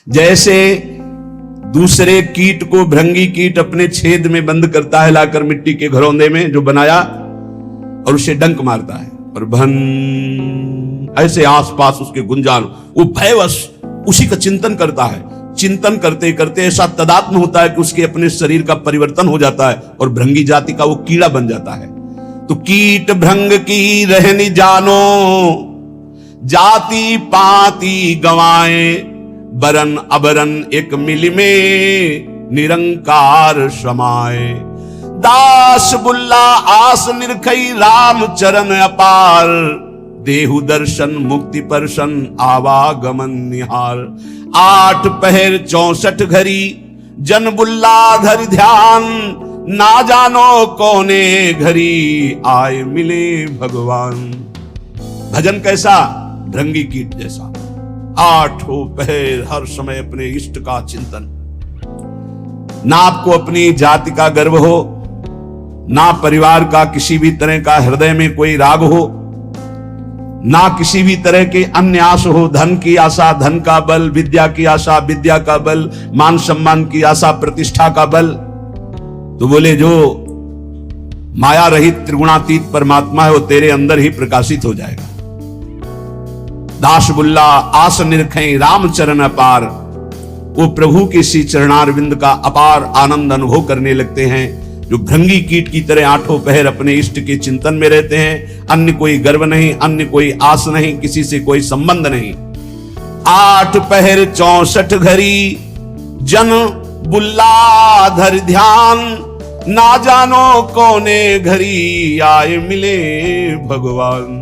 जैसे दूसरे कीट को भृंगी कीट अपने छेद में बंद करता है लाकर मिट्टी के घरौंदे में जो बनाया, और उसे डंक मारता है और भन ऐसे आसपास उसके गुंजान, वो भयवश उसी का चिंतन करता है। चिंतन करते करते ऐसा तदात्म होता है कि उसके अपने शरीर का परिवर्तन हो जाता है और भृंगी जाति का वो कीड़ा बन जाता है। तो कीट भृंग की रहनी जानो, जाति पाति गवाए, बरन अबरन एक मिल में निरंकार समाए। दास बुल्ला आस निरखई राम चरण अपार, देहु दर्शन मुक्ति परशन आवागमन निहार। 8 पहर 64 घड़ी जन बुल्ला धर ध्यान, ना जानो कौने घड़ी आए मिले भगवान। भजन कैसा? भृंगी कीट जैसा। 8 पहर हर समय अपने इष्ट का चिंतन। ना आपको अपनी जाति का गर्व हो, ना परिवार का किसी भी तरह का हृदय में कोई राग हो, ना किसी भी तरह के अन्य आस हो। धन की आशा धन का बल, विद्या की आशा विद्या का बल, मान सम्मान की आशा प्रतिष्ठा का बल। तो बोले जो माया रहित त्रिगुणातीत परमात्मा है वो तेरे अंदर ही प्रकाशित हो जाएगा। दास बुल्ला आस निरखें राम चरण अपार, वो प्रभु के श्री चरणारविंद का अपार आनंद अनुभव करने लगते हैं। जो भृंगी कीट की तरह 8 पहर अपने इष्ट के चिंतन में रहते हैं। अन्य कोई गर्व नहीं, अन्य कोई आस नहीं, किसी से कोई संबंध नहीं। 8 पहर 64 घड़ी जन बुल्ला धर ध्यान, ना जानो कौने घड़ी आए मिले भगवान।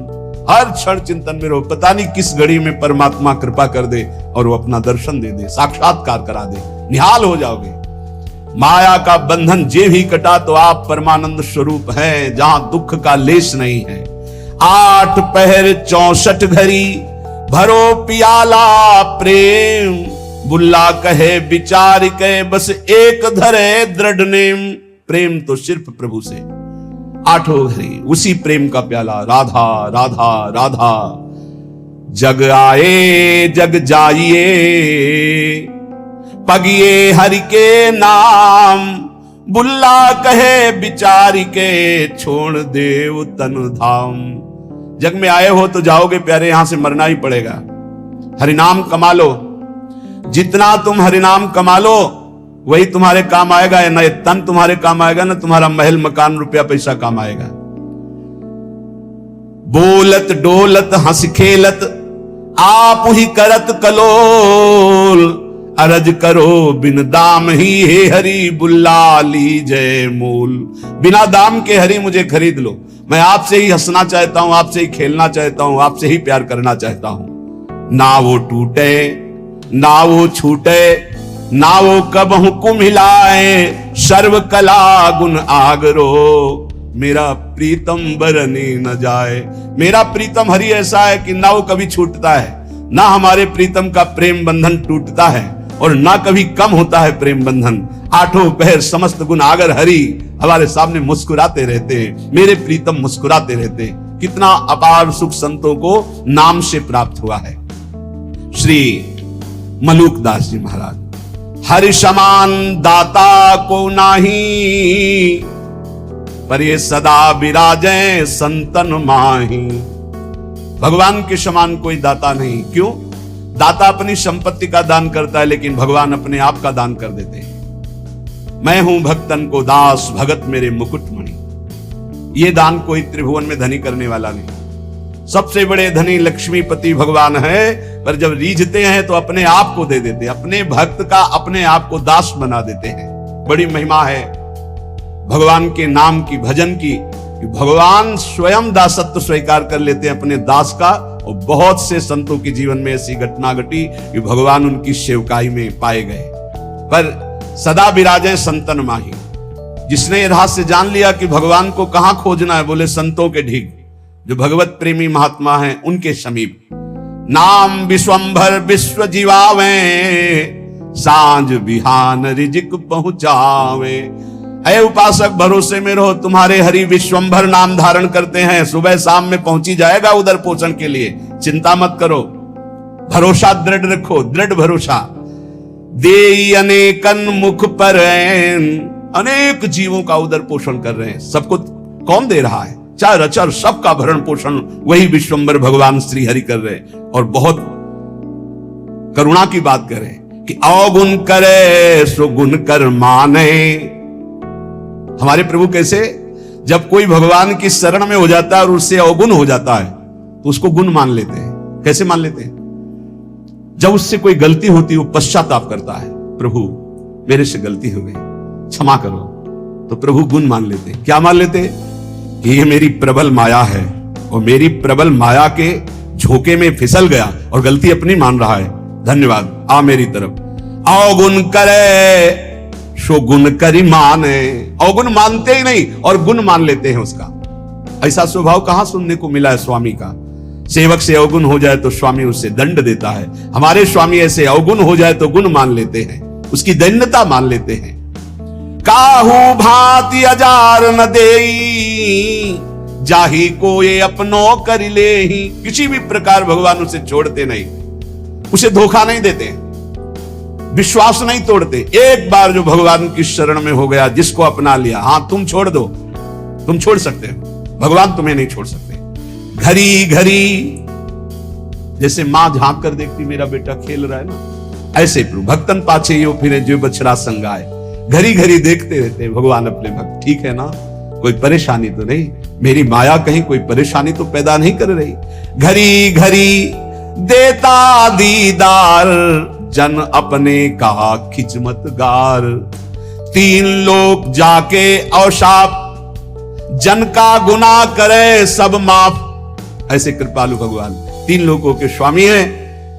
हर क्षण चिंतन में रहो, पता नहीं किस घड़ी में परमात्मा कृपा कर दे और वो अपना दर्शन दे दे, साक्षात्कार करा दे, निहाल हो जाओगे। माया का बंधन जे भी कटा तो आप परमानंद स्वरूप हैं, जहां दुख का लेश नहीं है। 8 पहर 64 घड़ी भरो पियाला प्रेम, बुल्ला कहे विचार के बस एक धरे दृढ़ नेम। प्रेम तो सिर्फ प्रभु से। 8 घड़ी उसी प्रेम का प्याला, राधा राधा राधा। जग आए जग जाइए, पगिए हरि के नाम, बुल्ला कहे बिचारी के छोड़ देव तन धाम। जग में आए हो तो जाओगे प्यारे, यहां से मरना ही पड़ेगा। हरिनाम कमा लो, जितना तुम हरिनाम कमा लो वही तुम्हारे काम आएगा। न ये तन तुम्हारे काम आएगा, न तुम्हारा महल मकान रुपया पैसा काम आएगा। बोलत डोलत हंस खेलत आप ही करत कलोल, अरज करो बिन दाम ही हे हरि बुल्ला लीजय मूल। बिना दाम के हरि मुझे खरीद लो, मैं आपसे ही हंसना चाहता हूं, आपसे ही खेलना चाहता हूं, आपसे ही प्यार करना चाहता हूं। ना वो टूटे ना वो छूटे, ना वो कब हुकुम हिलाए, सर्व कला गुण आगरो, मेरा प्रीतम बरने न जाए। मेरा प्रीतम हरि ऐसा है कि ना वो कभी छूटता है, ना हमारे प्रीतम का प्रेम बंधन टूटता है और ना कभी कम होता है प्रेम बंधन। 8 पहर समस्त गुण आगर हरि हमारे सामने मुस्कुराते रहते हैं, मेरे प्रीतम मुस्कुराते रहते हैं। कितना अपार सुख संतों को नाम से प्राप्त हुआ है। श्री मलूक दास जी महाराज, हरि समान दाता को नाही, पर ये सदा विराजे संतन माही। भगवान के समान कोई दाता नहीं। क्यों? दाता अपनी संपत्ति का दान करता है, लेकिन भगवान अपने आप का दान कर देते हैं। मैं हूं भक्तन को दास, भगत मेरे मुकुटमणि। ये दान कोई त्रिभुवन में धनी करने वाला नहीं। सबसे बड़े धनी लक्ष्मीपति भगवान है, पर जब रीझते हैं तो अपने आप को दे देते हैं, अपने भक्त का अपने आप को दास बना देते हैं। बड़ी महिमा है भगवान के नाम की, भजन की, कि भगवान स्वयं दासत्व स्वीकार कर लेते हैं अपने दास का। और बहुत से संतों के जीवन में ऐसी घटना घटी कि भगवान उनकी सेवकाई में पाए गए। पर सदा विराजे संतन माही। जिसने रहस्य जान लिया कि भगवान को कहां खोजना है, बोले संतों के ढीग, जो भगवत प्रेमी महात्मा हैं उनके समीप। नाम विश्वंभर विश्व जीवावे, सांझ बिहान रिजिक पहुंचावे। ऐ उपासक भरोसे में रहो, तुम्हारे हरि विश्वंभर नाम धारण करते हैं, सुबह शाम में पहुंची जाएगा उधर पोषण के लिए। चिंता मत करो, भरोसा दृढ़ रखो, दृढ़ भरोसा। देई अनेकन मुख पर अनेक जीवों का उदर पोषण कर रहे हैं। सबको कौन दे रहा है? चार अचर सबका भरण पोषण वही विश्वंभर भगवान श्री हरि कर रहे हैं। और बहुत करुणा की बात करें कि अवगुण करे सो गुण कर माने। हमारे प्रभु कैसे, जब कोई भगवान की शरण में हो जाता है और उससे अवगुण हो जाता है तो उसको गुण मान लेते हैं। कैसे मान लेते हैं? जब उससे कोई गलती होती है वो पश्चाताप करता है, प्रभु मेरे से गलती हो गई, क्षमा करो, तो प्रभु गुण मान लेते। क्या मान लेते? कि ये मेरी प्रबल माया है और मेरी प्रबल माया के झोंके में फिसल गया और गलती अपनी मान रहा है, धन्यवाद, आ मेरी तरफ। अवगुण करे सो गुण करी माने। अवगुण मानते ही नहीं और गुण मान लेते हैं उसका। ऐसा स्वभाव कहां सुनने को मिला है स्वामी का? सेवक से अवगुण हो जाए तो स्वामी उससे दंड देता है। हमारे स्वामी ऐसे अवगुण हो जाए तो गुण मान लेते हैं, उसकी दैन्यता मान लेते हैं। काहू भांति अजार न देई, जाही को ये अपनो कर ले ही। किसी भी प्रकार भगवान उसे छोड़ते नहीं, उसे धोखा नहीं देते, विश्वास नहीं तोड़ते। एक बार जो भगवान की शरण में हो गया, जिसको अपना लिया, हां तुम छोड़ दो, तुम छोड़ सकते हो, भगवान तुम्हें नहीं छोड़ सकते। घड़ी घड़ी जैसे मां झांक कर देखती मेरा बेटा खेल रहा है ना, ऐसे प्रभु भक्तन पाछे यो फिरे जो बछड़ा संगाए। घड़ी घड़ी देखते रहते भगवान अपने भक्त, ठीक है ना, कोई परेशानी तो नहीं, मेरी माया कहीं कोई परेशानी तो पैदा नहीं कर रही। घड़ी घड़ी देता दीदार, जन अपने का खिचमत गार। तीन लोग जाके अवशाप, जन का गुनाह करे सब माफ। ऐसे कृपालु भगवान तीन लोगों के स्वामी हैं।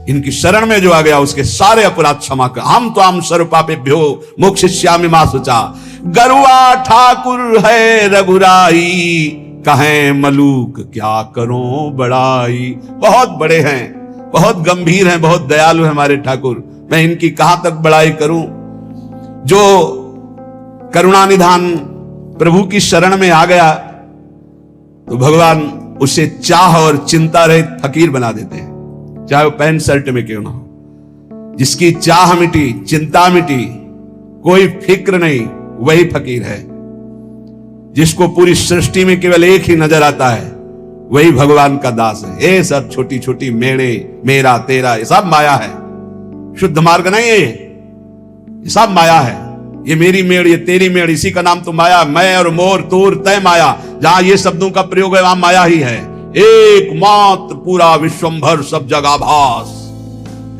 इनकी शरण में जो आ गया उसके सारे अपराध क्षमा कर। हम तो हम सर्व पापेभ्यो मोक्षयिष्यामि मा शुचा। गरुआ ठाकुर है रघुराई, कहें मलूक क्या करो बड़ाई। बहुत बड़े हैं, बहुत गंभीर हैं, बहुत दयालु हैं हमारे ठाकुर, मैं इनकी कहां तक बड़ाई करूं। जो करुणानिधान प्रभु की शरण में आ गया तो भगवान उसे चाह और चिंता रहित फकीर बना देते हैं, चाहे वो पैंट शर्ट में क्यों ना हो। जिसकी चाह मिटी, चिंता मिटी, कोई फिक्र नहीं, वही फकीर है। जिसको पूरी सृष्टि में केवल एक ही नजर आता है, वही भगवान का दास है। ये सब छोटी छोटी मेड़े, मेरा तेरा, ये सब माया है, शुद्ध मार्ग नहीं है, ये सब माया है। ये मेरी मेड़, ये तेरी मेड़, इसी का नाम तो माया। मैं और मोर, तोर, तय माया, जहां ये शब्दों का प्रयोग है वहां माया ही है। एकमात्र पूरा विश्वंभर सब जगह भास।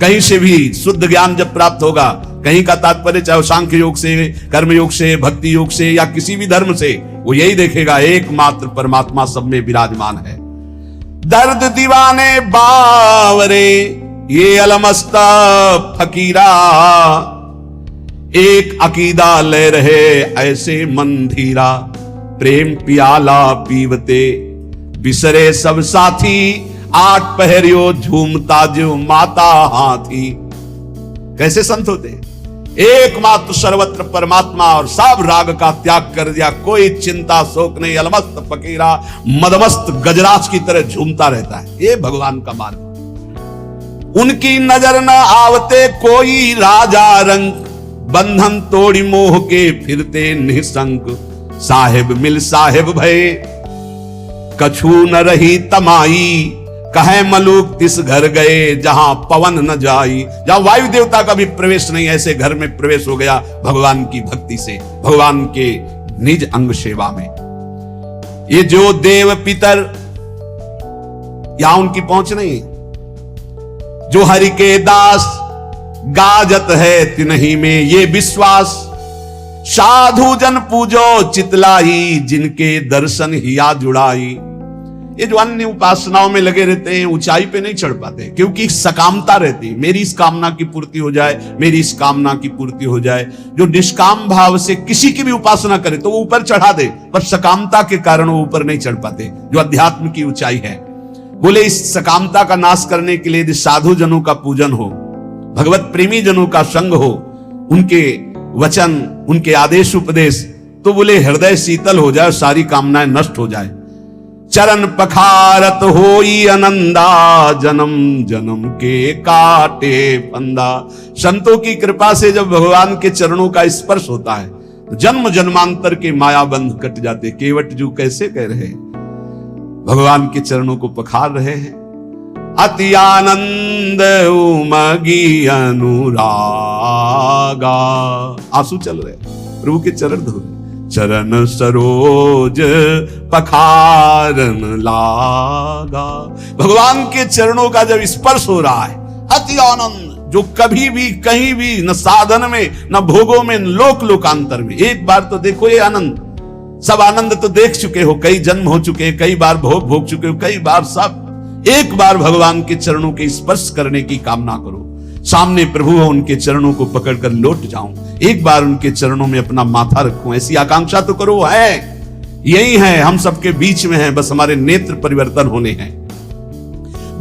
कहीं से भी शुद्ध ज्ञान जब प्राप्त होगा, कहीं का तात्पर्य चाहे सांख्य योग से, कर्म योग से, भक्ति योग से या किसी भी धर्म से, वो यही देखेगा एकमात्र परमात्मा सब में विराजमान है। दर्द दीवाने बावरे, ये अलमस्ता फकीरा। एक अकीदा ले रहे ऐसे मंधीरा, प्रेम पियाला पीवते बिसरे सब साथी। आठ पहरियो झूमता जो माता हाथी। कैसे संत होते? एकमात्र सर्वत्र परमात्मा और सब राग का त्याग कर दिया, कोई चिंता शोक नहीं। अलमस्त फकीरा, मदमस्त गजराज की तरह झूमता रहता है। ये भगवान का मार्ग। उनकी नजर न आवते कोई राजा रंग, बंधन तोड़ी मोह के फिरते निसंक। साहेब मिल साहेब भय, कछु न रही तमाई। कहे मलूक तिस घर गए, जहां पवन न जाई। जहां वायु देवता का भी प्रवेश नहीं, ऐसे घर में प्रवेश हो गया भगवान की भक्ति से, भगवान के निज अंग सेवा में। ये जो देव पितर, यहां उनकी पहुंच नहीं। जो हरि के दास गाजत है तिन्ही में ये विश्वास। साधु जन पूजो चितलाई, जिनके दर्शन हिया जुड़ाई। ये जो अन्य उपासनाओं में लगे रहते हैं, ऊंचाई पे नहीं चढ़ पाते, क्योंकि सकामता रहती है। मेरी इस कामना की पूर्ति हो जाए, मेरी इस कामना की पूर्ति हो जाए। जो निष्काम भाव से किसी की भी उपासना करे तो वो ऊपर चढ़ा दे, पर सकामता के कारण वो ऊपर नहीं चढ़ पाते, जो अध्यात्म की ऊंचाई है। बोले इस सकामता का नाश करने के लिए यदि साधु जनों का पूजन हो, भगवत प्रेमी जनों का संग हो, उनके वचन, उनके आदेश उपदेश, तो बोले हृदय शीतल हो जाए, सारी कामनाएं नष्ट हो जाए। चरण पखारत होई आनंदा, जन्म जन्म के काटे फंदा। संतों की कृपा से जब भगवान के चरणों का स्पर्श होता है तो जन्म जन्मांतर के माया बंध कट जाते। केवट जू कैसे कह रहे हैं, भगवान के चरणों को पखार रहे हैं। अति आनंद उमगी अनुरागा, आंसू चल रहे, प्रभु के चरण धो रहे। चरण सरोज पखारन लागा, भगवान के चरणों का जब स्पर्श हो रहा है, अति आनंद, जो कभी भी कहीं भी न साधन में न भोगों में न लोक लोकांतर में। एक बार तो देखो ये आनंद, सब आनंद तो देख चुके हो, कई जन्म हो चुके हैं, कई बार भोग भोग चुके हो, कई बार सब। एक बार भगवान के चरणों के स्पर्श करने की कामना करो। सामने प्रभु हो, उनके चरणों को पकड़कर लौट जाऊं, एक बार उनके चरणों में अपना माथा रखूं, ऐसी आकांक्षा तो करो। है यही है, हम सबके बीच में है, बस हमारे नेत्र परिवर्तन होने हैं।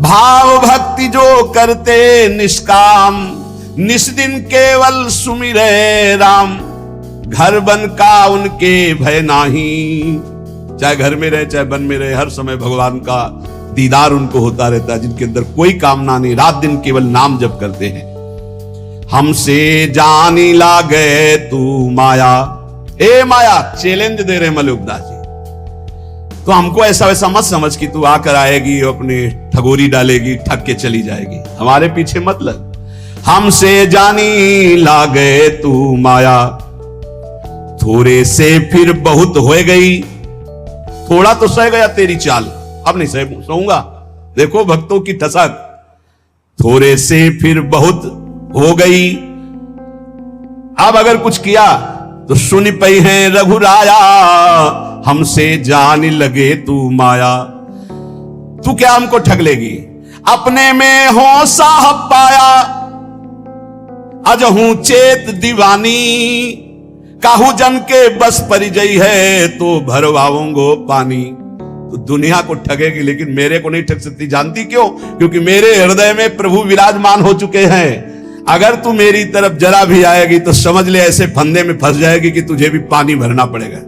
भाव भक्ति जो करते निष्काम, निस्दिन केवल सुमिरे राम। घर बन का उनके भय नाही, चाहे घर में रहे चाहे वन में रहे, हर समय भगवान का दीदार उनको होता रहता है, जिनके अंदर कोई कामना नहीं, रात दिन केवल नाम जप करते हैं। हमसे जानी लागे तू माया, ए माया, चैलेंज दे रहे मलिकदास जी। तो हमको ऐसा वैसा मत समझ कि तू आकर आएगी, अपने ठगोरी डालेगी, ठग के चली जाएगी, हमारे पीछे मत लग। हमसे जानी लागे तू माया, थोड़े से फिर बहुत हो गई। थोड़ा तो सह गया तेरी चाल, अब नहीं सहूंगा। देखो भक्तों की ठसक, थोड़े से फिर बहुत हो गई। अब अगर कुछ किया तो सुन पई है रघुराया, हमसे जान लगे तू माया। तू क्या हमको ठग लेगी, अपने में हो साहब पाया। अजहू चेत दीवानी, काहू जन के बस परिजई है, तो भरवाऊंगो पानी। तो दुनिया को ठगेगी लेकिन मेरे को नहीं ठग सकती। जानती क्यों? क्योंकि मेरे हृदय में प्रभु विराजमान हो चुके हैं। अगर तू मेरी तरफ जरा भी आएगी तो समझ ले ऐसे फंदे में फंस जाएगी कि तुझे भी पानी भरना पड़ेगा,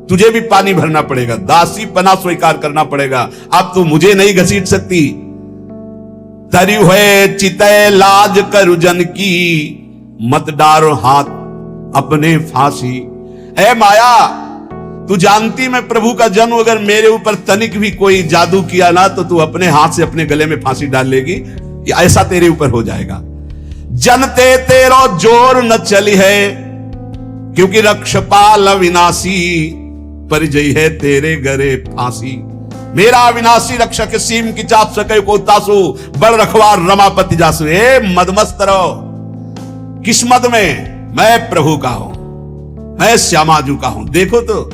तुझे भी पानी भरना पड़ेगा, दासी पना स्वीकार करना पड़ेगा। अब तू मुझे नहीं घसीट सकती। तरी हुए चितय लाज करु जन की, मत डारो हाथ अपने फांसी। ऐ माया, तू जानती मैं प्रभु का जन्म, अगर मेरे ऊपर तनिक भी कोई जादू किया ना तो तू अपने हाथ से अपने गले में फांसी डाल लेगी, ऐसा तेरे ऊपर हो जाएगा। जनते तेरो जोर न चली है, क्योंकि रक्षपाल अविनाशी, परिजय है तेरे गरे फांसी। मेरा अविनाशी रक्षक सीम की चाप सके को तासु, बड़ रखवार रमापति जासु। ए मदमस्त रहो, किस मद में? मैं प्रभु का हूं, मैं श्यामाजू का हूं। देखो तो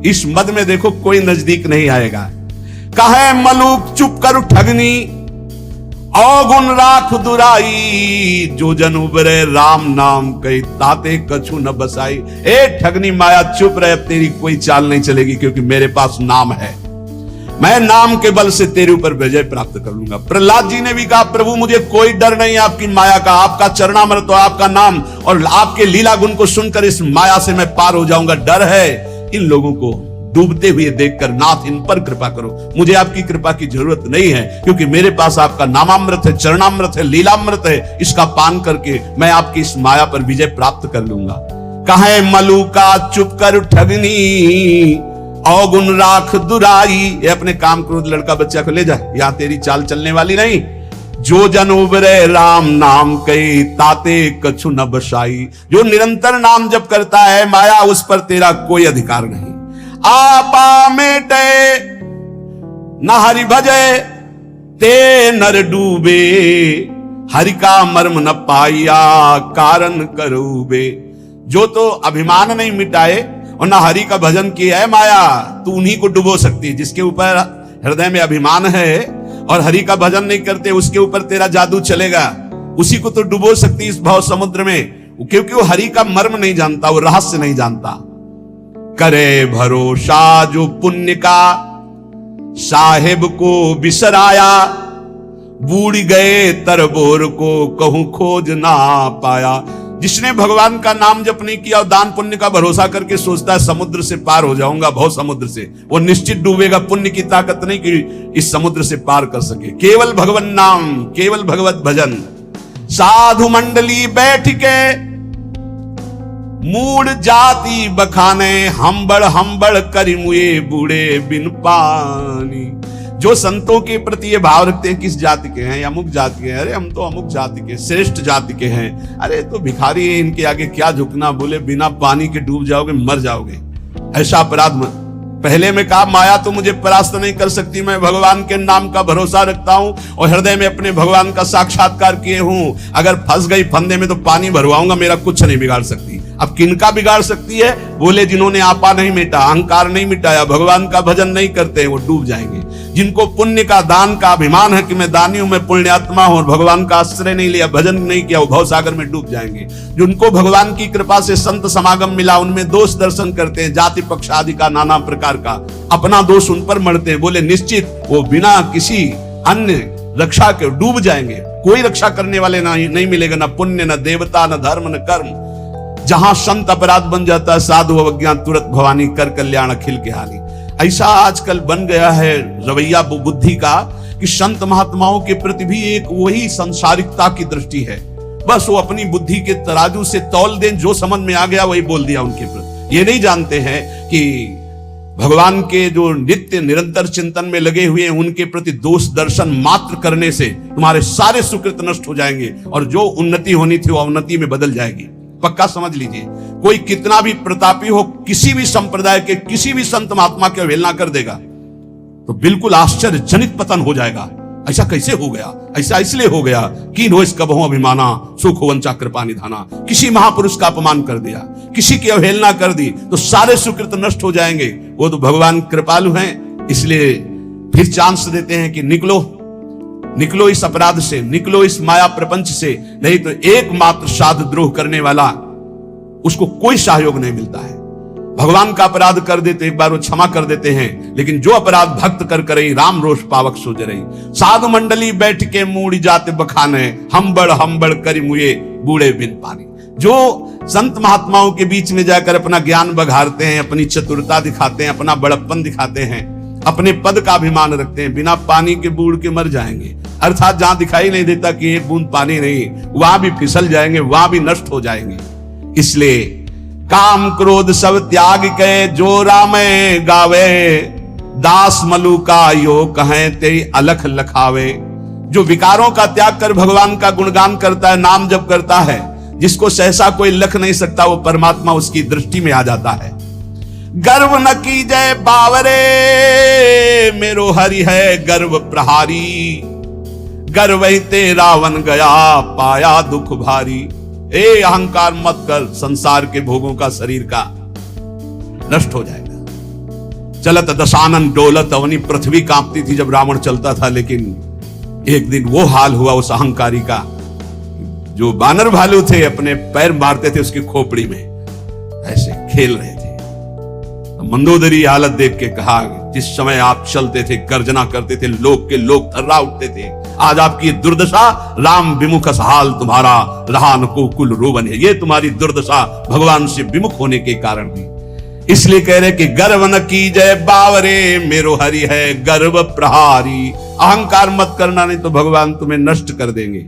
इस मद में देखो कोई नजदीक नहीं आएगा। कहे मलूक चुप कर ठगनी, अवगुण राख दुराई। जो जन उबरे राम नाम कही, ताते कछु न बसाई। ए ठगनी माया चुप रहे, अब तेरी कोई चाल नहीं चलेगी, क्योंकि मेरे पास नाम है। मैं नाम के बल से तेरे ऊपर विजय प्राप्त कर लूंगा। प्रहलाद जी ने भी कहा, प्रभु मुझे कोई डर नहीं आपकी माया का, आपका चरणामृत और आपका नाम और आपके लीला गुण को सुनकर इस माया से मैं पार हो जाऊंगा। डर है इन लोगों को डूबते हुए देखकर, नाथ इन पर कृपा करो। मुझे आपकी कृपा की जरूरत नहीं है, क्योंकि मेरे पास आपका नामामृत है, चरणामृत है, लीलामृत है। इसका पान करके मैं आपकी इस माया पर विजय प्राप्त कर लूंगा। कहे मलूका चुप कर ठगनी, अवगुण राख दुराई। ये अपने काम क्रोध लड़का बच्चा को ले जा, या तेरी चाल चलने वाली नहीं। जो जन उबरे राम नाम कही, ताते कछु न बसाई। जो निरंतर नाम जप करता है माया, उस पर तेरा कोई अधिकार नहीं। आपा मेटे न हरि भजे, ते नर डूबे। हरि का मर्म न पाया, कारण करूबे। जो तो अभिमान नहीं मिटाए और ना हरि का भजन किया है माया, तू उन्हीं को डुबो सकती है। जिसके ऊपर हृदय में अभिमान है और हरि का भजन नहीं करते, उसके ऊपर तेरा जादू चलेगा। उसी को तो डुबो सकती इस भाव समुद्र में, क्योंकि वो हरि का मर्म नहीं जानता, वो रहस्य नहीं जानता। करे भरोसा जो पुण्य का, साहेब को बिसराया। बूढ़ गए तरबोर को, कहूं खोज ना पाया। जिसने भगवान का नाम जप नहीं किया और दान पुण्य का भरोसा करके सोचता है समुद्र से पार हो जाऊंगा, भव समुद्र से, वो निश्चित डूबेगा। पुण्य की ताकत नहीं कि इस समुद्र से पार कर सके। केवल भगवान नाम, केवल भगवत भजन। साधु मंडली बैठ के मूड जाति बखाने, हम्बड़ करी मुए बूढ़े बिन पानी। जो संतों के प्रति ये भाव रखते हैं किस जाति के हैं, अमुक जाति के हैं, अरे हम तो अमुक जाति के, श्रेष्ठ जाति के हैं, अरे तो भिखारी है, इनके आगे क्या झुकना, बोले बिना पानी के डूब जाओगे, मर जाओगे। ऐसा अपराध मत। पहले में कहा माया तो मुझे परास्त नहीं कर सकती, मैं भगवान के नाम का भरोसा रखता हूं और हृदय में अपने भगवान का साक्षात्कार किए हूं। अगर फंस गई फंदे में तो पानी भरवाऊंगा, मेरा कुछ नहीं बिगाड़ सकती। अब किनका बिगाड़ सकती है? बोले जिन्होंने आपा नहीं मिटा, अहंकार नहीं मिटाया, भगवान का भजन नहीं करते, वो डूब जाएंगे। जिनको पुण्य का, दान का अभिमान है कि मैं दानी हूं, मैं पुण्यात्मा हूं, और भगवान का आश्रय नहीं लिया, भजन नहीं किया, वो भवसागर में डूब जाएंगे। जिनको भगवान की कृपा से संत समागम मिला, उनमें दोष दर्शन करते हैं, जाति पक्ष आदि का, नाना प्रकार का, अपना दोष उन पर मढ़ते हैं। बोले निश्चित वो बिना किसी अन्य रक्षा के डूब जाएंगे। कोई रक्षा करने वाले नहीं मिलेगा, न पुण्य, न देवता, न धर्म, न कर्म। जहां संत अपराध बन जाता है, साधु अवज्ञा तुरंत भवानी कर कल्याण अखिल के हानि। ऐसा आजकल बन गया है रवैया बुद्धि का कि संत महात्माओं के प्रति भी एक वही संसारिकता की दृष्टि है। बस वो अपनी बुद्धि के तराजू से तौल दें, जो समझ में आ गया वही बोल दिया उनके प्रति। ये नहीं जानते हैं कि भगवान के जो नित्य निरंतर चिंतन में लगे हुए हैं, उनके प्रति दोष दर्शन मात्र करने से तुम्हारे सारे सुकृत नष्ट हो जाएंगे और जो उन्नति होनी थी वो अवनति में बदल जाएगी। पक्का समझ लीजिए। कोई कितना भी प्रतापी हो, किसी भी संप्रदाय के किसी भी संत महात्मा की अवहेलना कर देगा तो बिल्कुल आश्चर्यजनित पतन हो जाएगा। ऐसा कैसे हो गया? ऐसा इसलिए हो गया कि नो इसका बहु अभिमाना सुख वंचा कृपा निधाना। किसी महापुरुष का अपमान कर दिया, किसी की अवहेलना कर दी तो सारे सुकृत नष्ट हो जाएंगे। वो तो भगवान कृपालु हैं, इसलिए फिर चांस देते हैं कि निकलो इस अपराध से, निकलो इस माया प्रपंच से, नहीं तो एकमात्र साधु द्रोह करने वाला उसको कोई सहयोग नहीं मिलता है। भगवान का अपराध कर देते एक बार वो क्षमा कर देते हैं, लेकिन जो अपराध भक्त कर करई राम रोष पावक सो जरई। साधु मंडली बैठ के मूड़ी जाते बखाने, हम्बड़ करी मुए बूढ़े बिन पानी। जो संत महात्माओं के बीच में जाकर अपना ज्ञान बघारते हैं, अपनी चतुरता दिखाते हैं, अपना बड़प्पन दिखाते हैं, अपने पद का अभिमान रखते हैं, बिना पानी के बूढ़ के मर जाएंगे। अर्थात जहां दिखाई नहीं देता कि एक बूंद पानी नहीं, वहां भी फिसल जाएंगे, वहां भी नष्ट हो जाएंगे। इसलिए काम क्रोध सब त्याग के जो राम गावे, दास मलु का यो कहें ते अलख लखावे। जो विकारों का त्याग कर भगवान का गुणगान करता है, नाम जप करता है, जिसको सहसा कोई लख नहीं सकता, वो परमात्मा उसकी दृष्टि में आ जाता है। गर्व न कीजय बावरे, मेरो हरि है गर्व प्रहारी। गर्व ही ते रावण गया पाया दुख भारी। ए अहंकार मत कर, संसार के भोगों का, शरीर का नष्ट हो जाएगा। चलत दशानन डोलत अवनी, पृथ्वी कांपती थी जब रावण चलता था, लेकिन एक दिन वो हाल हुआ उस अहंकारी का। जो बानर भालू थे अपने पैर मारते थे उसकी खोपड़ी में, ऐसे खेल रहे थे। मंदोदरी हालत देख के कहा, जिस समय आप चलते थे, गर्जना करते थे, लोग के लोग थर्रा उठते थे, आज आपकी दुर्दशा, राम विमुख हाल तुम्हारा, रहा न को कुल रोवन है। ये तुम्हारी दुर्दशा भगवान से विमुख होने के कारण भी। इसलिए कह रहे कि गर्व न कीजय बावरे, मेरो हरि है गर्व प्रहारी। अहंकार मत करना, नहीं तो भगवान तुम्हें नष्ट कर देंगे।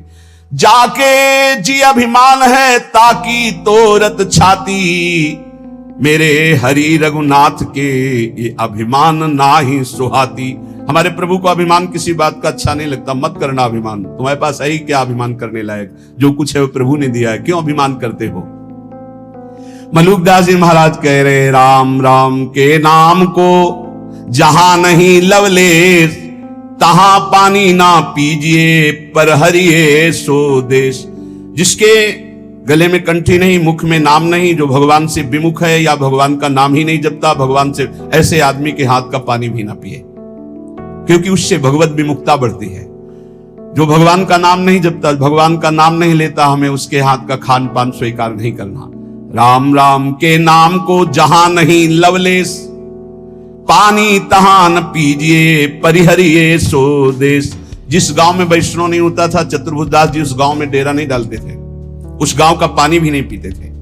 जाके जी अभिमान है ताकि तोरत छाती, मेरे हरि रघुनाथ के ये अभिमान ना ही सुहाती। हमारे प्रभु को अभिमान किसी बात का अच्छा नहीं लगता। मत करना अभिमान, तुम्हारे पास है ही क्या अभिमान करने लायक? जो कुछ है वो प्रभु ने दिया है, क्यों अभिमान करते हो? मलुकदास जी महाराज कह रहे, राम राम के नाम को जहां नहीं लवलेश, तहां पानी ना पीजिए, पर हरिये सो देश। जिसके गले में कंठी नहीं, मुख में नाम नहीं, जो भगवान से विमुख है या भगवान का नाम ही नहीं जपता भगवान से, ऐसे आदमी के हाथ का पानी भी ना पिए, क्योंकि उससे भगवत विमुखता बढ़ती है। जो भगवान का नाम नहीं जपता, भगवान का नाम नहीं लेता, हमें उसके हाथ का खान पान स्वीकार नहीं करना। राम राम के नाम को जहां नहीं लवलेश, पानी तहां न पीजिए, परिहरिये सो देश। जिस गांव में वैष्णव नहीं होता था, चतुर्भुज दास जी उस गांव में डेरा नहीं डालते थे। उस गांव का पानी भी नहीं पीते थे।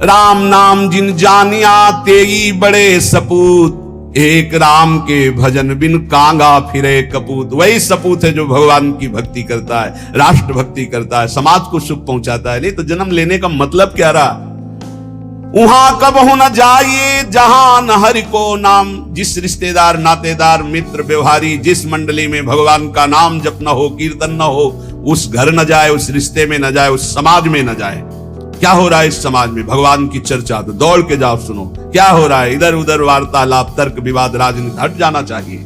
राम नाम जिन जानिया तेई बड़े सपूत, एक राम के भजन बिन कांगा फिरे कपूत। वही सपूत है जो भगवान की भक्ति करता है, राष्ट्र भक्ति करता है, समाज को सुख पहुंचाता है। नहीं तो जन्म लेने का मतलब क्या रहा? वहां कब हो न जाइए जहां न हरि को नाम। जिस रिश्तेदार, नातेदार, मित्र, व्यवहारी, जिस मंडली में भगवान का नाम जप न हो, कीर्तन न हो, उस घर न जाए, उस रिश्ते में न जाए, उस समाज में न जाए। क्या हो रहा है इस समाज में? भगवान की चर्चा तो दौड़ के जाओ सुनो। क्या हो रहा है? इधर उधर वार्तालाप, तर्क विवाद, राजनीति, हट जाना चाहिए।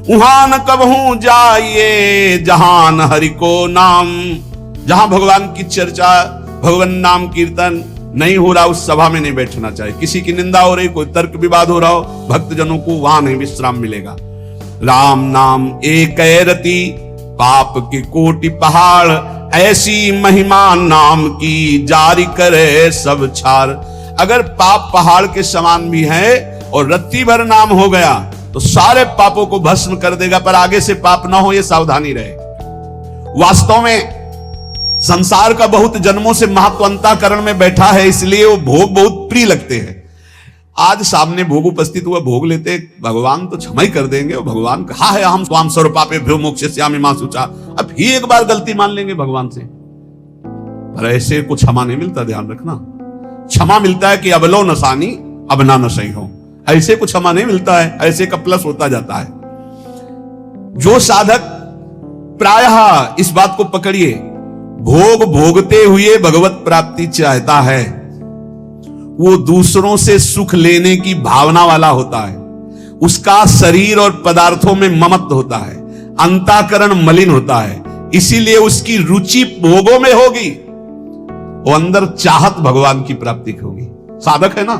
वहां न कबहू जाइए जहां न हरि को नाम। जहां भगवान की चर्चा, भगवान नाम कीर्तन नहीं हो रहा, उस सभा में नहीं बैठना चाहिए। किसी की निंदा हो रही, कोई तर्क विवाद हो रहा हो, भक्तजनों को वहां नहीं विश्राम मिलेगा। राम नाम एक रति, पाप के कोटि पहाड़, ऐसी महिमा नाम की जारी करे सब छाड़। अगर पाप पहाड़ के समान भी है और रत्ती भर नाम हो गया तो सारे पापों को भस्म कर देगा, पर आगे से पाप ना हो, यह सावधानी रहे। वास्तव में संसार का बहुत जन्मों से महत्वांतकरण में बैठा है, इसलिए वो भोग बहुत प्रिय लगते हैं। आज सामने भोग उपस्थित हुआ, भोग लेते, भगवान तो क्षमा ही कर देंगे। और भगवान कहा है हम स्वाम स्वरूपापे भ्यो मोक्षयिष्यामि मां शुचा। अब ही एक बार गलती मान लेंगे भगवान से, पर ऐसे को क्षमा नहीं मिलता, ध्यान रखना। क्षमा मिलता है कि अबलो नसानी अब ना नसई हो, ऐसे को क्षमा नहीं मिलता है, ऐसे का प्लस होता जाता है। जो साधक प्रायः इस बात को पकड़िए, भोग भोगते हुए भगवत प्राप्ति चाहता है, वो दूसरों से सुख लेने की भावना वाला होता है। उसका शरीर और पदार्थों में ममत्व होता है, अंतःकरण मलिन होता है, इसीलिए उसकी रुचि भोगों में होगी, वो अंदर चाहत भगवान की प्राप्ति की होगी। साधक है ना,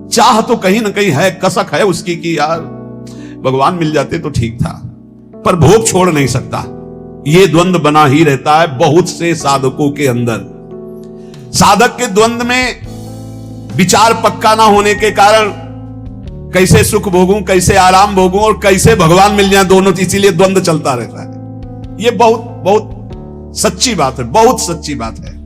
चाह तो कहीं ना कहीं है, कसक है उसकी कि यार भगवान मिल जाते तो ठीक था, पर भोग छोड़ नहीं सकता। ये द्वंद्व बना ही रहता है बहुत से साधकों के अंदर। साधक के द्वंद्व में विचार पक्का ना होने के कारण कैसे सुख भोगूं, कैसे आराम भोगूं और कैसे भगवान मिल जाए, दोनों, इसीलिए द्वंद्व चलता रहता है। ये बहुत बहुत सच्ची बात है, बहुत सच्ची बात है।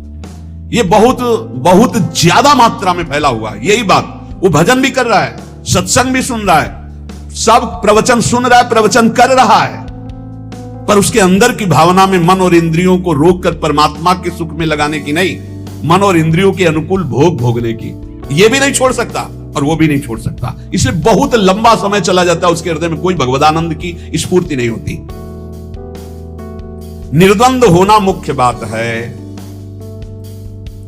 ये बहुत बहुत ज्यादा मात्रा में फैला हुआ है यही बात। वो भजन भी कर रहा है, सत्संग भी सुन रहा है, सब प्रवचन सुन रहा है, प्रवचन कर रहा है, पर उसके अंदर की भावना में मन और इंद्रियों को रोककर परमात्मा के सुख में लगाने की नहीं, मन और इंद्रियों के अनुकूल भोग भोगने की, ये भी नहीं छोड़ सकता और वो भी नहीं छोड़ सकता। इसलिए बहुत लंबा समय चला जाता है, उसके हृदय में कोई भगवदानंद की स्फूर्ति नहीं होती। निर्द्वंद होना मुख्य बात है।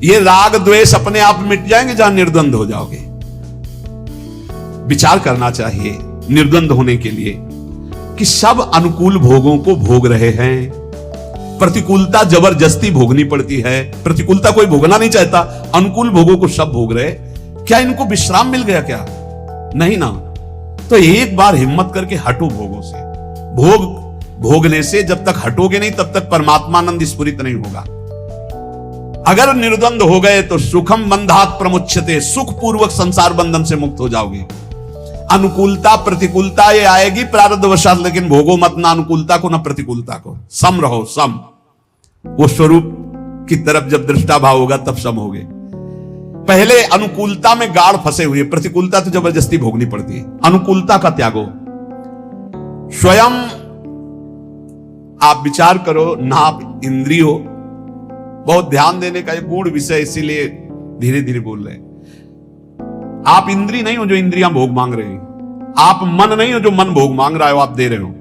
ये राग द्वेष अपने आप मिट जाएंगे जहां निर्द्वंद हो जाओगे। विचार करना चाहिए निर्द्वंद होने के लिए कि सब अनुकूल भोगों को भोग रहे हैं, प्रतिकूलता जबरदस्ती भोगनी पड़ती है। प्रतिकूलता कोई भोगना नहीं चाहता, अनुकूल भोगों को सब भोग रहे। क्या इनको विश्राम मिल गया क्या? नहीं ना। तो एक बार हिम्मत करके हटो भोगों से। भोगने से जब तक हटोगे नहीं तब तक परमात्मानंद स्फुरित नहीं होगा। अगर निर्द्वंद हो गए तो सुखम बंधात प्रमुच्यते, सुख पूर्वक संसार बंधन से मुक्त हो जाओगे। अनुकूलता प्रतिकूलता ये आएगी प्रारब्धवशात, लेकिन भोगो मत ना अनुकूलता को ना प्रतिकूलता को। सम रहो, सम। वो स्वरूप की तरफ जब दृष्टा भाव होगा तब सम होगे। पहले अनुकूलता में गाढ़ फंसे हुए, प्रतिकूलता तो जबरदस्ती भोगनी पड़ती है। अनुकूलता का त्यागो। स्वयं आप विचार करो, नाप इंद्रियों, बहुत ध्यान देने का एक गूढ़ विषय, इसीलिए धीरे धीरे बोल रहे हैं। आप इंद्री नहीं हो जो इंद्रियां भोग मांग रहे हैं, आप मन नहीं हो जो मन भोग मांग रहा है, आप दे रहे हो।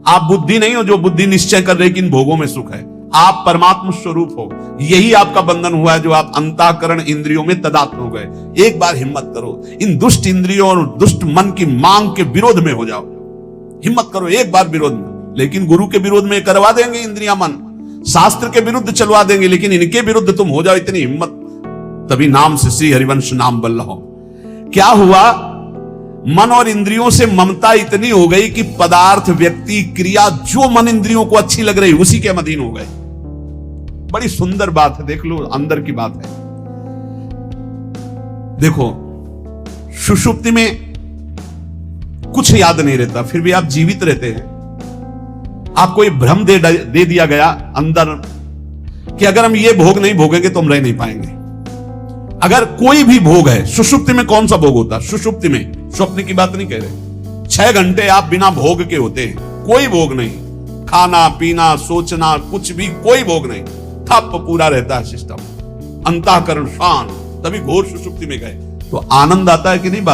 आप बुद्धि नहीं हो जो बुद्धि निश्चय कर रहे कि इन भोगों में सुख है। आप परमात्मा स्वरूप हो, यही आपका बंधन हुआ है जो आप अंतःकरण इंद्रियों में तदात्म हो गए। एक बार हिम्मत करो, इन दुष्ट इंद्रियों और दुष्ट मन की मांग के विरोध में हो जाओ। हिम्मत करो एक बार विरोध में, लेकिन गुरु के विरोध में करवा देंगे इंद्रियां मन, शास्त्र के विरुद्ध चलवा देंगे, लेकिन इनके विरुद्ध तुम हो जाओ। इतनी हिम्मत, तभी नाम से श्री हरिवंश नाम बल रहो। क्या हुआ? मन और इंद्रियों से ममता इतनी हो गई कि पदार्थ, व्यक्ति, क्रिया जो मन इंद्रियों को अच्छी लग रही उसी के अधीन हो गए। बड़ी सुंदर बात है, देख लो, अंदर की बात है। देखो, सुषुप्ति में कुछ याद नहीं रहता, फिर भी आप जीवित रहते हैं। आपको ये भ्रम दे दिया गया अंदर कि अगर हम ये भोग नहीं भोगेंगे तो हम रह नहीं पाएंगे। अगर कोई भी भोग है, सुषुप्ति में कौन सा भोग होता है? सुषुप्ति में, स्वप्न की बात नहीं कह रहे, 6 घंटे आप बिना भोग के होते हैं, कोई भोग नहीं, खाना पीना सोचना कुछ भी, कोई भोग नहीं, ठप पूरा रहता है सिस्टम, अंतःकरण शांत, तभी घोर सुषुप्ति में गए तो आनंद आता है कि नहीं? बाद